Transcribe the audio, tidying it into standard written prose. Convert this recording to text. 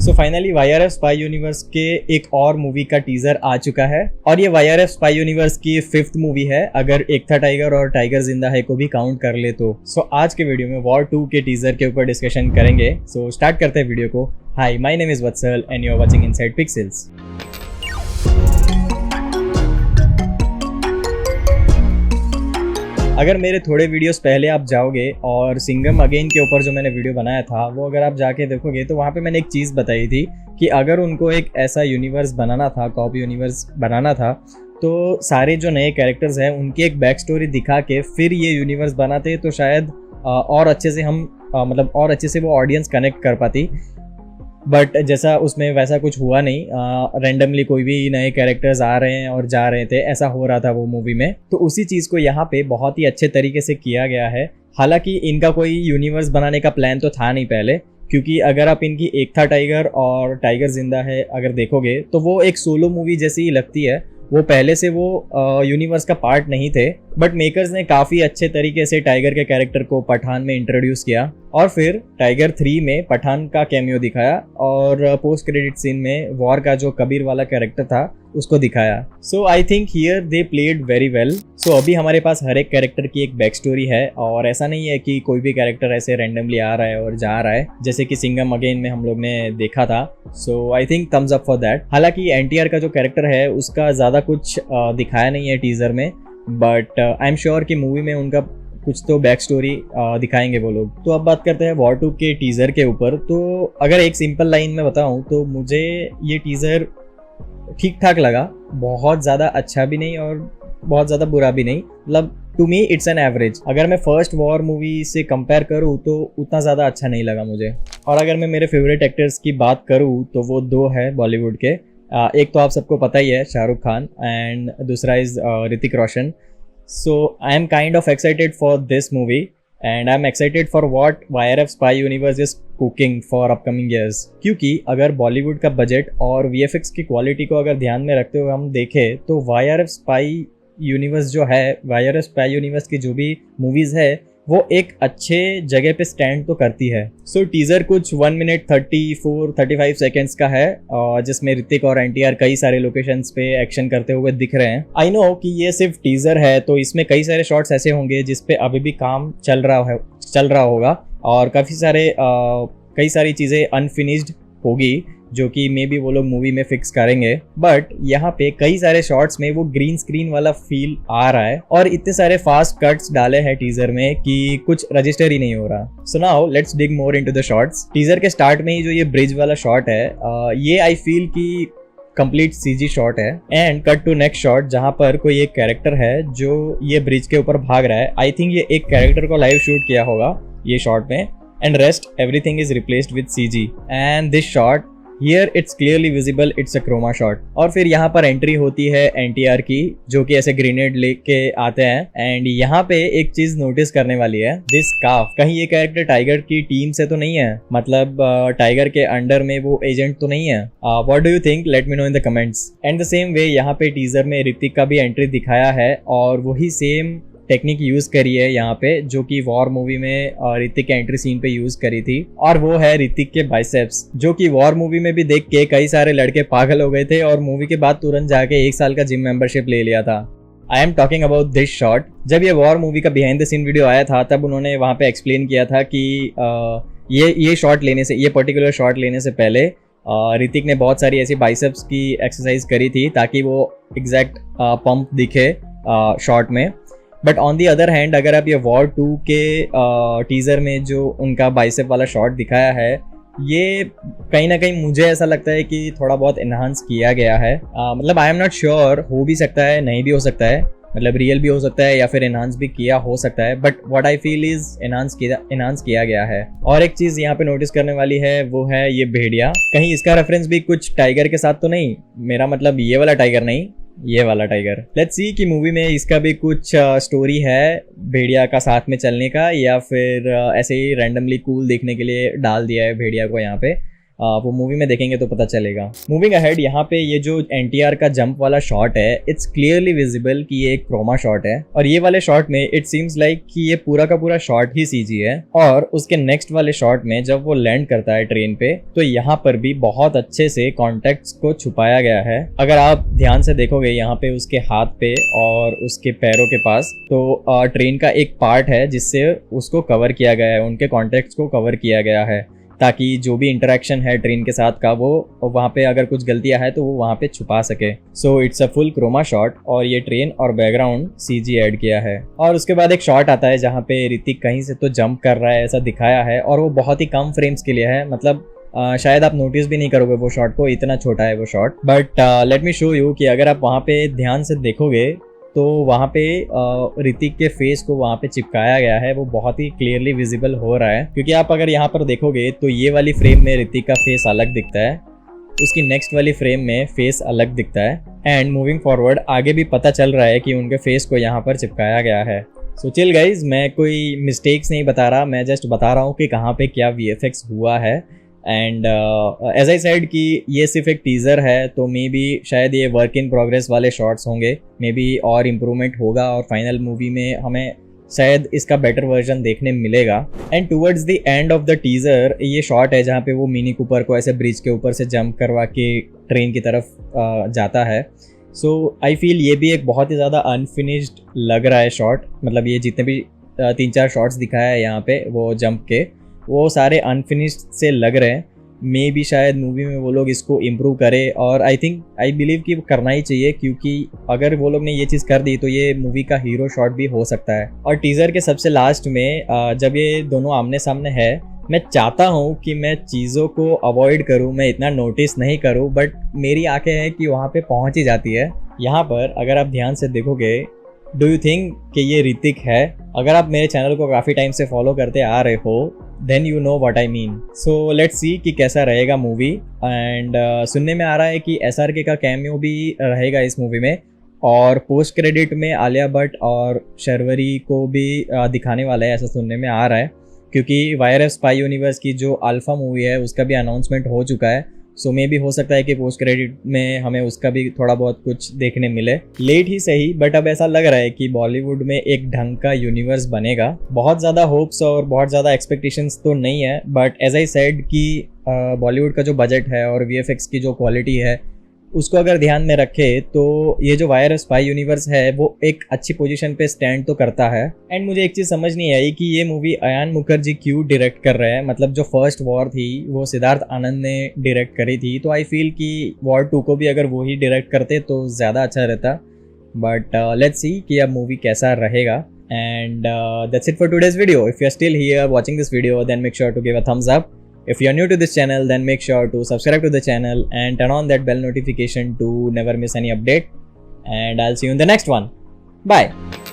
So finally YRF spy universe के एक और मूवी का टीजर आ चुका है और ये वाईआरएफ स्पाई यूनिवर्स की 5th मूवी है, अगर एक था टाइगर और टाइगर जिंदा है को भी काउंट कर ले तो। सो आज के वीडियो में वॉर 2 के टीजर के ऊपर डिस्कशन करेंगे। सो स्टार्ट करते हैं वीडियो को। Hi, my name is Vatsal and you are watching Inside Pixels. अगर मेरे थोड़े वीडियोस पहले आप जाओगे और सिंघम अगेन के ऊपर जो मैंने वीडियो बनाया था वो अगर आप जाके देखोगे तो वहाँ पे मैंने एक चीज़ बताई थी कि अगर उनको एक ऐसा यूनिवर्स बनाना था, कॉप यूनिवर्स बनाना था, तो सारे जो नए कैरेक्टर्स हैं उनकी एक बैक स्टोरी दिखा के फिर ये यूनिवर्स बनाते तो शायद और अच्छे से हम मतलब और अच्छे से वो ऑडियंस कनेक्ट कर पाती। बट जैसा उसमें वैसा कुछ हुआ नहीं, रैंडमली कोई भी नए कैरेक्टर्स आ रहे हैं और जा रहे थे, ऐसा हो रहा था वो मूवी में। तो उसी चीज़ को यहाँ पे बहुत ही अच्छे तरीके से किया गया है। हालांकि इनका कोई यूनिवर्स बनाने का प्लान तो था नहीं पहले, क्योंकि अगर आप इनकी एक था टाइगर और टाइगर जिंदा है अगर देखोगे तो वो एक सोलो मूवी जैसी ही लगती है। वो पहले से वो यूनिवर्स का पार्ट नहीं थे, बट मेकर्स ने काफ़ी अच्छे तरीके से टाइगर के कैरेक्टर को पठान में इंट्रोड्यूस किया और फिर टाइगर 3 में पठान का कैमियो दिखाया और पोस्ट क्रेडिट सीन में वॉर का जो कबीर वाला कैरेक्टर था उसको दिखाया। So I think here they played very well. सो अभी हमारे पास हर एक कैरेक्टर की एक बैक स्टोरी है और ऐसा नहीं है कि कोई भी कैरेक्टर ऐसे रैंडमली आ रहा है और जा रहा है, जैसे कि सिंघम अगेन में हम लोग ने देखा था। So I think thumbs up for that. हालांकि एनटीआर का जो कैरेक्टर है उसका ज़्यादा कुछ दिखाया नहीं है टीजर में, बट आई एम श्योर कि मूवी में उनका कुछ तो बैक स्टोरी दिखाएंगे वो लोग। तो अब बात करते हैं वॉर 2 के टीज़र के ऊपर। तो अगर एक सिंपल लाइन में बताऊं तो मुझे ये टीज़र ठीक ठाक लगा, बहुत ज़्यादा अच्छा भी नहीं और बहुत ज़्यादा बुरा भी नहीं, मतलब to me it's an average. अगर मैं फर्स्ट वॉर मूवी से कंपेयर करूँ तो उतना ज़्यादा अच्छा नहीं लगा मुझे। और अगर मैं मेरे फेवरेट एक्टर्स की बात करूँ तो वो दो है बॉलीवुड के। एक तो आप सबको पता ही है, शाहरुख खान, एंड दूसरा is Hrithik Roshan. So I am kind of excited for this movie and I am excited for what YRF Spy Universe is cooking for upcoming years। क्योंकि अगर बॉलीवुड का बजट और VFX की क्वालिटी को अगर ध्यान में रखते हुए हम देखें तो YRF Spy यूनिवर्स जो है, YRF Spy यूनिवर्स की जो भी मूवीज़ है वो एक अच्छे जगह पे स्टैंड तो करती है। सो टीज़र कुछ 1 मिनट 34-35 सेकेंड्स का है जिसमें ऋतिक और एनटीआर कई सारे लोकेशंस पे एक्शन करते हुए दिख रहे हैं। आई नो कि ये सिर्फ टीज़र है तो इसमें कई सारे शॉट्स ऐसे होंगे जिस पे अभी भी काम चल रहा होगा और कई सारी चीज़ें अनफिनिश्ड होगी जो कि मे बी वो लोग मूवी में फिक्स करेंगे। बट यहाँ पे कई सारे शॉट्स में वो ग्रीन स्क्रीन वाला फील आ रहा है और इतने सारे फास्ट कट्स डाले हैं टीजर में कि कुछ रजिस्टर ही नहीं हो रहा। So now let's dig more into the shots. Teaser के स्टार्ट में ही जो ये ब्रिज वाला शॉट है, ये आई फील कि कंप्लीट सीजी शॉट है। And cut to next shot जहाँ पर कोई एक कैरेक्टर है जो ये ब्रिज के ऊपर भाग रहा है। आई थिंक ये एक कैरेक्टर को लाइव शूट किया होगा ये शॉट में, and rest everything is replaced with CG. And this shot here it's clearly visible, it's a chroma shot. और फिर यहाँ पर एंट्री होती है एनटीआर की जो कि ऐसे ग्रेनेड लेके आते हैं। एंड यहाँ पे एक चीज नोटिस करने वाली है, दिस स्कार्फ, कहीं ये कैरेक्टर टाइगर की टीम से तो नहीं है, मतलब टाइगर के अंडर में वो एजेंट तो नहीं है। What do you think? Let me know in the comments. And the same way यहाँ पे टीजर में ऋतिक का भी एंट्री दिखाया है और वही सेम टेक्निक यूज करी है यहाँ पे जो कि वॉर मूवी में ऋतिक के एंट्री सीन पे यूज करी थी, और वो है ऋतिक के बाइसेप्स, जो कि वॉर मूवी में भी देख के कई सारे लड़के पागल हो गए थे और मूवी के बाद तुरंत जाके 1 साल का जिम मेंबरशिप ले लिया था। I am talking about this shot. जब ये वॉर मूवी का बिहाइंड द सीन वीडियो आया था तब उन्होंने वहाँ पे एक्सप्लेन किया था कि ये शॉट लेने से, ये पर्टिकुलर शॉट लेने से पहले ऋतिक ने बहुत सारी ऐसी बाइसेप्स की एक्सरसाइज करी थी ताकि वो एग्जैक्ट पंप दिखे शॉट में। But on the other hand अगर आप ये वॉर 2 के टीज़र में जो उनका बाइसेप वाला शॉट दिखाया है, ये कहीं ना कहीं मुझे ऐसा लगता है कि थोड़ा बहुत इन्हांस किया गया है। मतलब आई एम नॉट श्योर, हो भी सकता है, नहीं भी हो सकता है, मतलब रियल भी हो सकता है या फिर इन्हांस भी किया हो सकता है, but what I feel is enhance किया गया है। और एक चीज़ यहाँ पे नोटिस करने वाली है वो है ये भेड़िया, कहीं इसका रेफरेंस भी कुछ टाइगर के साथ तो नहीं, मेरा मतलब ये वाला टाइगर नहीं, ये वाला टाइगर। लेट्स सी कि मूवी में इसका भी कुछ स्टोरी है भेड़िया का साथ में चलने का, या फिर ऐसे ही रैंडमली कूल देखने के लिए डाल दिया है भेड़िया को यहाँ पे। वो मूवी में देखेंगे तो पता चलेगा। मूविंग अहेड, यहाँ पे ये जो एनटीआर का जंप वाला शॉट है, इट्स क्लियरली विजिबल कि ये एक क्रोमा शॉट है, और ये वाले शॉट में इट सीम्स लाइक कि ये पूरा का पूरा शॉट ही सीजी है। और उसके नेक्स्ट वाले शॉट में जब वो लैंड करता है ट्रेन पे, तो यहाँ पर भी बहुत अच्छे से कॉन्टेक्ट्स को छुपाया गया है। अगर आप ध्यान से देखोगे यहाँ पे उसके हाथ पे और उसके पैरों के पास, तो ट्रेन का एक पार्ट है जिससे उसको कवर किया गया है, उनके कॉन्टेक्ट्स को कवर किया गया है, ताकि जो भी इंटरेक्शन है ट्रेन के साथ का वो वहाँ पे अगर कुछ गलतियाँ है तो वो वहाँ पे छुपा सके। So it's a full chroma shot, और ये ट्रेन और बैकग्राउंड सीजी ऐड किया है। और उसके बाद एक शॉट आता है जहाँ पे ऋतिक कहीं से तो जंप कर रहा है ऐसा दिखाया है, और वो बहुत ही कम फ्रेम्स के लिए है, मतलब शायद आप नोटिस भी नहीं करोगे वो शॉट को, इतना छोटा है वो shot. But let me show you कि अगर आप वहाँ पे ध्यान से देखोगे तो वहाँ पे ऋतिक के फेस को वहाँ पे चिपकाया गया है, वो बहुत ही क्लियरली विजिबल हो रहा है। क्योंकि आप अगर यहाँ पर देखोगे तो ये वाली फ्रेम में ऋतिक का फेस अलग दिखता है, उसकी नेक्स्ट वाली फ्रेम में फेस अलग दिखता है, एंड मूविंग फॉरवर्ड आगे भी पता चल रहा है कि उनके फेस को यहाँ पर चिपकाया गया है। सो चिल गाइज, मैं कोई मिस्टेक्स नहीं बता रहा, मैं जस्ट बता रहा हूँ कि कहाँ पे क्या VFX हुआ है। एंड एज आई सेड कि ये सिर्फ एक टीज़र है, तो मे बी शायद ये वर्क इन प्रोग्रेस वाले शॉट्स होंगे, मे बी और इम्प्रूवमेंट होगा और फाइनल मूवी में हमें शायद इसका बेटर वर्जन देखने मिलेगा। And towards the end of the teaser ये शॉट है जहाँ पे वो मिनी कूपर को ऐसे ब्रिज के ऊपर से जंप करवा के ट्रेन की तरफ जाता है। सो आई फील ये भी एक बहुत ही ज़्यादा अनफिनिश्ड लग रहा है शॉट, मतलब ये जितने भी 3-4 शॉट्स दिखाया है यहाँ पे वो जंप के, वो सारे अनफिनिश्ड से लग रहे हैं। मे बी शायद मूवी में वो लोग इसको इम्प्रूव करें, और आई बिलीव कि वो करना ही चाहिए, क्योंकि अगर वो लोग ने ये चीज़ कर दी तो ये मूवी का हीरो शॉट भी हो सकता है। और टीज़र के सबसे लास्ट में जब ये दोनों आमने सामने है, मैं चाहता हूँ कि मैं चीज़ों को अवॉइड करूँ, मैं इतना नोटिस नहीं करूँ, बट मेरी आंखें हैं कि वहाँ पे पहुँच ही जाती है। यहाँ पर अगर आप ध्यान से देखोगे, डू यू थिंक कि ये ऋतिक है? अगर आप मेरे चैनल को काफ़ी टाइम से फॉलो करते आ रहे हो, then you know what I mean. So let's see कि कैसा रहेगा मूवी। एंड सुनने में आ रहा है कि SRK का कैमियो भी रहेगा इस मूवी में, और पोस्ट क्रेडिट में आलिया भट्ट और शर्वरी को भी दिखाने वाला है, ऐसा सुनने में आ रहा है। क्योंकि YRF स्पाई यूनिवर्स की जो अल्फा मूवी है उसका भी अनाउंसमेंट हो चुका है, सो मे भी हो सकता है कि पोस्ट क्रेडिट में हमें उसका भी थोड़ा बहुत कुछ देखने मिले, लेट ही सही, बट अब ऐसा लग रहा है कि बॉलीवुड में एक ढंग का यूनिवर्स बनेगा। बहुत ज़्यादा होप्स और बहुत ज़्यादा एक्सपेक्टेशंस तो नहीं है, बट एज आई सेड कि बॉलीवुड का जो बजट है और VFX की जो क्वालिटी है उसको अगर ध्यान में रखे तो ये जो YRF स्पाई यूनिवर्स है वो एक अच्छी पोजीशन पे स्टैंड तो करता है। एंड मुझे एक चीज़ समझ नहीं आई कि ये मूवी अयान मुखर्जी क्यों डायरेक्ट कर रहे हैं, मतलब जो फर्स्ट वॉर थी वो सिद्धार्थ आनंद ने डायरेक्ट करी थी, तो आई फील कि वॉर 2 को भी अगर वो ही डायरेक्ट करते तो ज़्यादा अच्छा रहता। बट लेट्स सी कि अब मूवी कैसा रहेगा। And that's it for today's video. If you are still here watching this video, then make sure to give a thumbs up. If you are new to this channel, then make sure to subscribe to the channel and turn on that bell notification to never miss any update. And I'll see you in the next one. Bye.